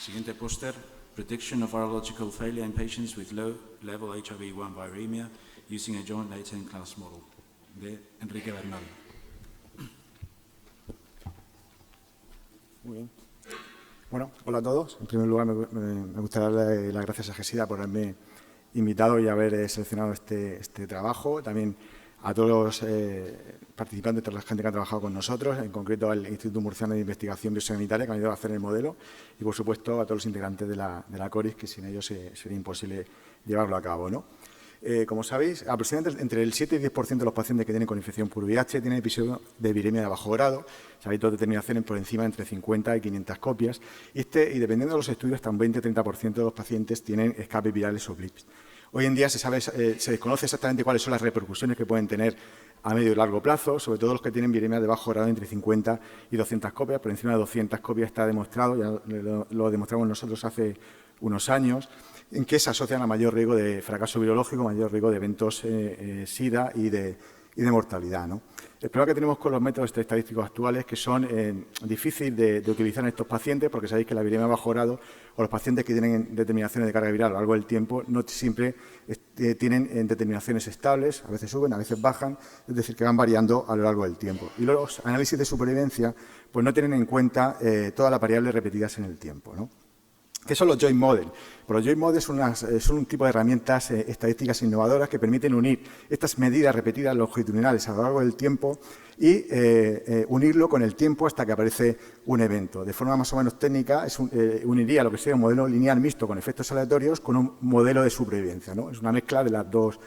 Siguiente póster. Prediction of virological failure in patients with low-level HIV-1 viremia using a joint latent class model, de Enrique Bernal. Muy bien. Bueno, hola a todos. En primer lugar, me gustaría darle las gracias a GESIDA por haberme invitado y haber seleccionado este trabajo. También a todos los participantes, toda la gente que ha trabajado con nosotros, en concreto al Instituto Murciano de Investigación Biosanitaria, que me ha ayudado a hacer el modelo, y, por supuesto, a todos los integrantes de la CORIS, que sin ellos sería imposible llevarlo a cabo, ¿no? Como sabéis, aproximadamente entre el 7 y 10% de los pacientes que tienen con infección por VIH tienen episodio de viremia de bajo grado. Sabéis, dos determinaciones por encima de entre 50 y 500 copias. Y dependiendo de los estudios, hasta un 20-30% de los pacientes tienen escapes virales o blips. Hoy en día se desconoce exactamente cuáles son las repercusiones que pueden tener a medio y largo plazo, sobre todo los que tienen viremia de bajo grado entre 50 y 200 copias. Por encima de 200 copias está demostrado, ya lo demostramos nosotros hace unos años, en que se asocian a mayor riesgo de fracaso virológico, mayor riesgo de eventos SIDA y de mortalidad, ¿no? El problema que tenemos con los métodos estadísticos actuales es que son difíciles de utilizar en estos pacientes, porque sabéis que la viremia de bajo grado o los pacientes que tienen determinaciones de carga viral a lo largo del tiempo no siempre tienen determinaciones estables, a veces suben, a veces bajan, es decir, que van variando a lo largo del tiempo. Y los análisis de supervivencia pues no tienen en cuenta todas las variables repetidas en el tiempo, ¿no? ¿Qué son los joint models? Pues los joint models son un tipo de herramientas estadísticas innovadoras que permiten unir estas medidas repetidas longitudinales a lo largo del tiempo y unirlo con el tiempo hasta que aparece un evento. De forma más o menos técnica, uniría lo que sería un modelo lineal mixto con efectos aleatorios con un modelo de supervivencia, ¿no? Es una mezcla de las dos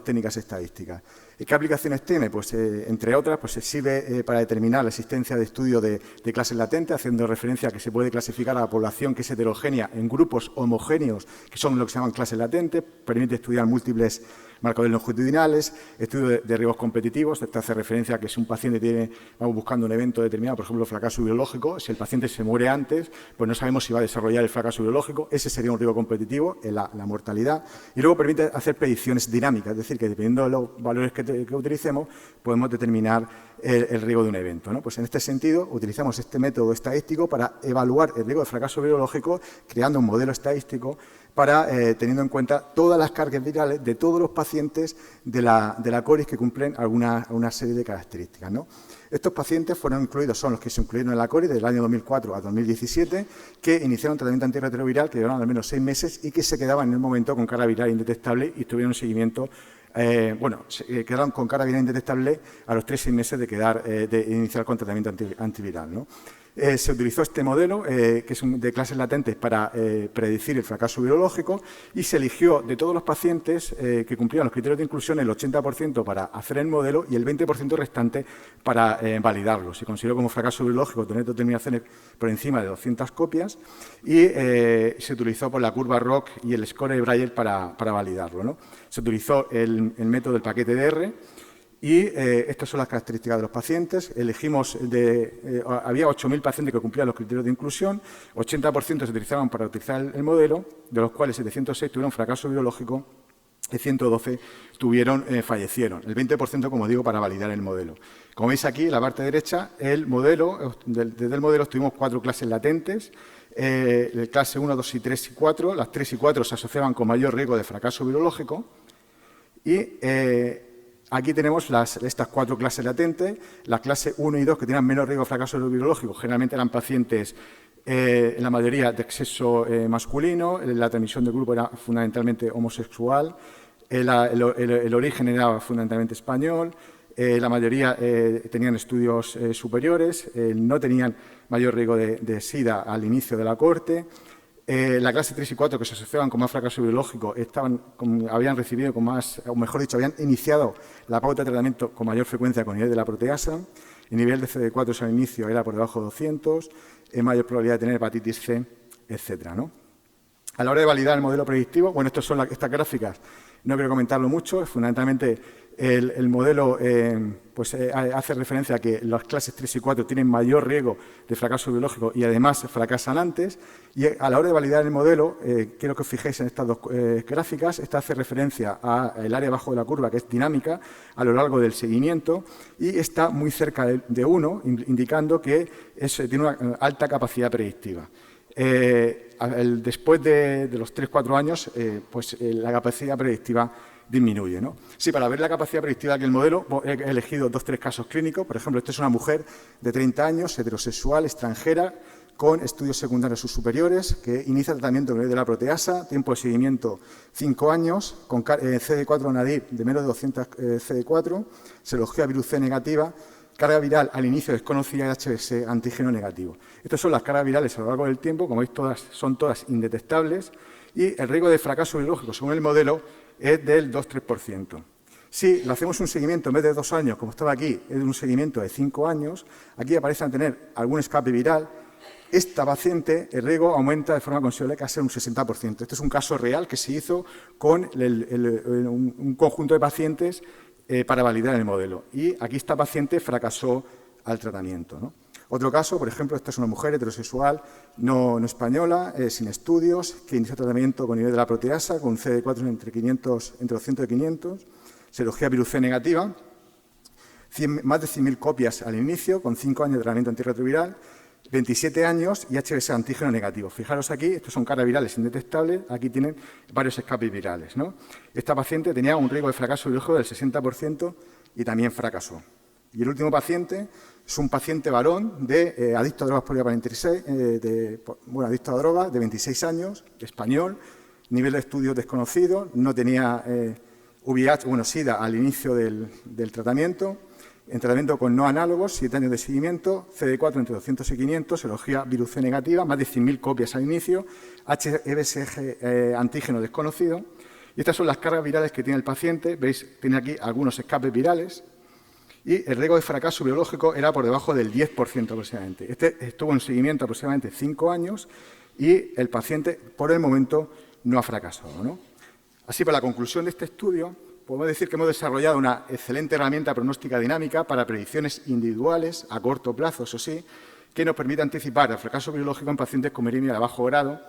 técnicas estadísticas. ¿Qué aplicaciones tiene? Pues, entre otras, pues sirve para determinar la existencia de estudio de clases latentes, haciendo referencia a que se puede clasificar a la población que es heterogénea en grupos homogéneos, que son lo que se llaman clases latentes, permite estudiar múltiples marcadores longitudinales, estudio de riesgos competitivos. Esto hace referencia a que si un paciente vamos buscando un evento determinado, por ejemplo, fracaso virológico, si el paciente se muere antes, pues no sabemos si va a desarrollar el fracaso virológico, ese sería un riesgo competitivo, la mortalidad, y luego permite hacer predicciones dinámicas, es decir, que dependiendo de los valores que utilicemos, podemos determinar el riesgo de un evento, ¿no? Pues en este sentido, utilizamos este método estadístico para evaluar el riesgo de fracaso virológico, creando un modelo estadístico para, teniendo en cuenta todas las cargas virales de todos los pacientes de la CORIS que cumplen una serie de características, ¿no? Estos pacientes son los que se incluyeron en la CORIS del año 2004 a 2017, que iniciaron tratamiento antirretroviral, que duraron al menos 6 meses y que se quedaban en el momento con carga viral indetectable y tuvieron un seguimiento. Quedaron con carga viral indetectable a los 3-6 meses de iniciar con tratamiento antiviral, ¿no? Se utilizó este modelo, que es de clases latentes, para predecir el fracaso virológico, y se eligió de todos los pacientes que cumplían los criterios de inclusión el 80% para hacer el modelo y el 20% restante para validarlo. Se consideró como fracaso virológico tener determinaciones por encima de 200 copias y se utilizó por la curva ROC y el score de Braille para validarlo, ¿no? Se utilizó el método del paquete de R. Y estas son las características de los pacientes. Elegimos, había 8.000 pacientes que cumplían los criterios de inclusión, 80% se utilizaban para utilizar el modelo, de los cuales 706 tuvieron fracaso virológico y 112 fallecieron. El 20%, como digo, para validar el modelo. Como veis aquí, en la parte derecha, desde el modelo tuvimos 4 clases latentes. Clase 1, 2 y 3 y 4. Las 3 y 4 se asociaban con mayor riesgo de fracaso virológico. Y aquí tenemos estas 4 clases latentes. La clase 1 y 2, que tenían menos riesgo de fracaso virológico, generalmente eran pacientes, en la mayoría, de sexo masculino. La transmisión del grupo era fundamentalmente homosexual. El origen era fundamentalmente español. La mayoría tenían estudios superiores. No tenían mayor riesgo de SIDA al inicio de la cohorte. La clase 3 y 4, que se asociaban con más fracaso virológico, habían recibido habían iniciado la pauta de tratamiento con mayor frecuencia con nivel de la proteasa. El nivel de CD4 al inicio era por debajo de 200, mayor probabilidad de tener hepatitis C, etcétera, ¿no? A la hora de validar el modelo predictivo, bueno, estas gráficas, no quiero comentarlo mucho, fundamentalmente el modelo hace referencia a que las clases 3 y 4 tienen mayor riesgo de fracaso biológico y además fracasan antes. Y a la hora de validar el modelo, quiero que os fijéis en estas dos gráficas. Esta hace referencia al área abajo de la curva, que es dinámica a lo largo del seguimiento, y está muy cerca de 1, indicando que tiene una alta capacidad predictiva. Después de los 3-4 años, la capacidad predictiva disminuye, ¿no? Sí, para ver la capacidad predictiva del modelo he elegido 2-3 casos clínicos. Por ejemplo, esta es una mujer de 30 años, heterosexual, extranjera, con estudios secundarios superiores, que inicia tratamiento de la proteasa, tiempo de seguimiento 5 años, con CD4 nadir de menos de 200 CD4, serología virus C negativa, carga viral al inicio desconocida y HBs antígeno negativo. Estas son las cargas virales a lo largo del tiempo, como veis son todas indetectables, y el riesgo de fracaso biológico según el modelo es del 2-3%. Si le hacemos un seguimiento en vez de 2 años, como estaba aquí, es un seguimiento de 5 años, aquí aparecen tener algún escape viral. Esta paciente, el riesgo aumenta de forma considerable casi un 60%. Este es un caso real que se hizo con un conjunto de pacientes para validar el modelo. Y aquí esta paciente fracasó al tratamiento, ¿no? Otro caso, por ejemplo, esta es una mujer heterosexual no española, sin estudios, que inició tratamiento con nivel de la proteasa, con CD4 entre 200 y 500, serología virus C negativa, más de 100.000 copias al inicio, con 5 años de tratamiento antirretroviral, 27 años y HBs antígeno negativo. Fijaros aquí, estos son cargas virales indetectables, aquí tienen varios escapes virales, ¿no? Esta paciente tenía un riesgo de fracaso biológico del 60% y también fracasó. Y el último paciente es un paciente varón adicto a drogas poliaparenterisei, adicto a drogas, de 26 años, español, nivel de estudio desconocido, no tenía VIH, SIDA al inicio del tratamiento, en tratamiento con no análogos, 7 años de seguimiento, CD4 entre 200 y 500, serología virus C negativa, más de 100.000 copias al inicio, HBsAg antígeno desconocido. Y estas son las cargas virales que tiene el paciente. Veis, tiene aquí algunos escapes virales. Y el riesgo de fracaso biológico era por debajo del 10% aproximadamente. Este estuvo en seguimiento aproximadamente 5 años y el paciente, por el momento, no ha fracasado, ¿no? Así, para la conclusión de este estudio, podemos decir que hemos desarrollado una excelente herramienta pronóstica dinámica para predicciones individuales, a corto plazo, eso sí, que nos permite anticipar el fracaso biológico en pacientes con viremia de bajo grado,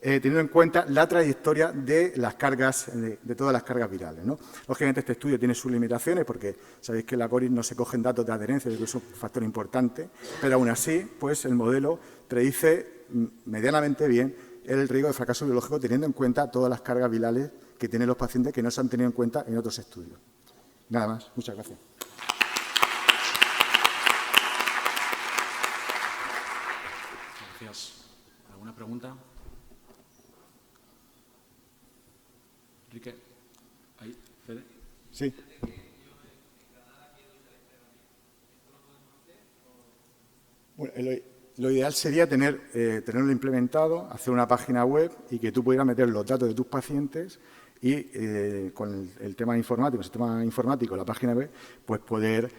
teniendo en cuenta la trayectoria de las cargas, de todas las cargas virales, ¿no? Lógicamente, este estudio tiene sus limitaciones porque sabéis que en la CORIS no se cogen datos de adherencia, que es un factor importante, pero aún así, pues el modelo predice medianamente bien el riesgo de fracaso biológico teniendo en cuenta todas las cargas virales que tienen los pacientes que no se han tenido en cuenta en otros estudios. Nada más. Muchas gracias. Gracias. ¿Alguna pregunta? Enrique. Ahí, Fede. Sí. Bueno, lo ideal sería tenerlo implementado, hacer una página web y que tú pudieras meter los datos de tus pacientes y con el tema informático, el sistema informático, la página web, pues poder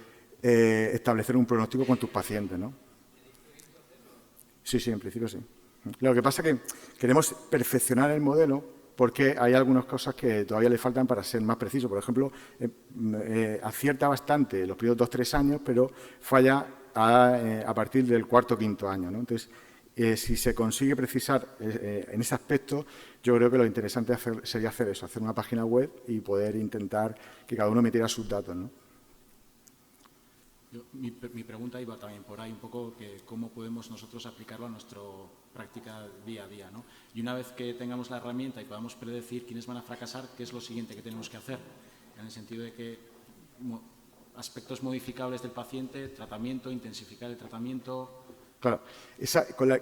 establecer un pronóstico con tus pacientes, ¿no? Sí, en principio sí. Lo que pasa es que queremos perfeccionar el modelo porque hay algunas cosas que todavía le faltan para ser más preciso. Por ejemplo, acierta bastante los primeros 2-3 años, pero falla a partir del 4º o 5º año, ¿no? Entonces, si se consigue precisar en ese aspecto, yo creo que lo interesante sería hacer eso, hacer una página web y poder intentar que cada uno metiera sus datos, ¿no? Mi pregunta iba también por ahí un poco, que cómo podemos nosotros aplicarlo a nuestra práctica día a día, ¿no? Y una vez que tengamos la herramienta y podamos predecir quiénes van a fracasar, ¿qué es lo siguiente que tenemos que hacer? En el sentido de que aspectos modificables del paciente, tratamiento, intensificar el tratamiento. Claro,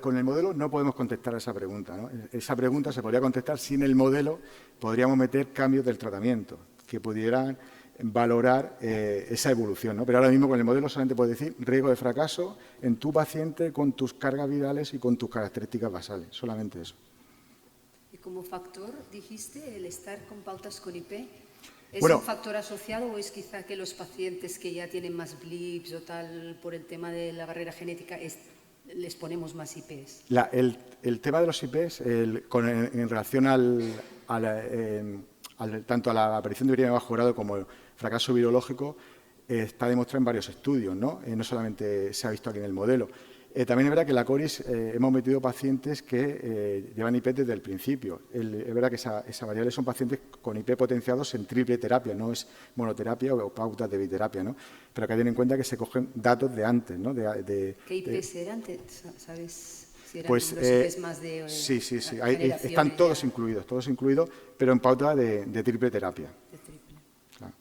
con el modelo no podemos contestar a esa pregunta, ¿no? Esa pregunta se podría contestar si en el modelo podríamos meter cambios del tratamiento que pudieran valorar esa evolución, ¿no? Pero ahora mismo con el modelo solamente puedes decir riesgo de fracaso en tu paciente con tus cargas virales y con tus características basales, solamente eso. Y como factor, dijiste, el estar con pautas con IP. ¿Es Bueno, un factor asociado o es quizá que los pacientes que ya tienen más blips o tal por el tema de la barrera genética les ponemos más IPs? El tema de los IPs, en relación tanto a la aparición de viremia de bajo grado como el fracaso virológico, está demostrado en varios estudios, ¿no? No solamente se ha visto aquí en el modelo. También es verdad que en la CORIS hemos metido pacientes que llevan IP desde el principio. Es verdad que esa variable son pacientes con IP potenciados en triple terapia, no es monoterapia o pautas de biterapia, ¿no? Pero hay que tener en cuenta que se cogen datos de antes, ¿no? ¿Qué IPs eran? ¿Sabes Si eran Pues, los IPs más de sí. generaciones Están todos ya incluidos, pero en pauta de triple terapia. de triple. Claro.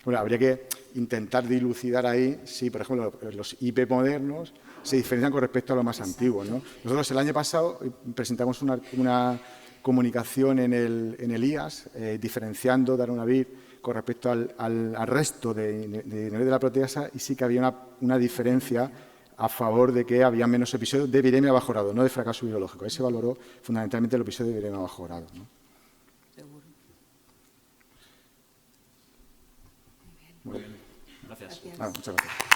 Bueno, habría que intentar dilucidar ahí si, por ejemplo, los IP modernos se diferencian con respecto a los más antiguos, ¿no? Nosotros el año pasado presentamos una comunicación en el IAS, diferenciando darunavir con respecto al resto de nivel de la proteasa, y sí que había una diferencia a favor de que había menos episodios de viremia bajo grado, no de fracaso biológico. Ahí se valoró fundamentalmente el episodio de viremia bajo grado, ¿no? Seguro. Muy bien. Gracias. Muchas gracias.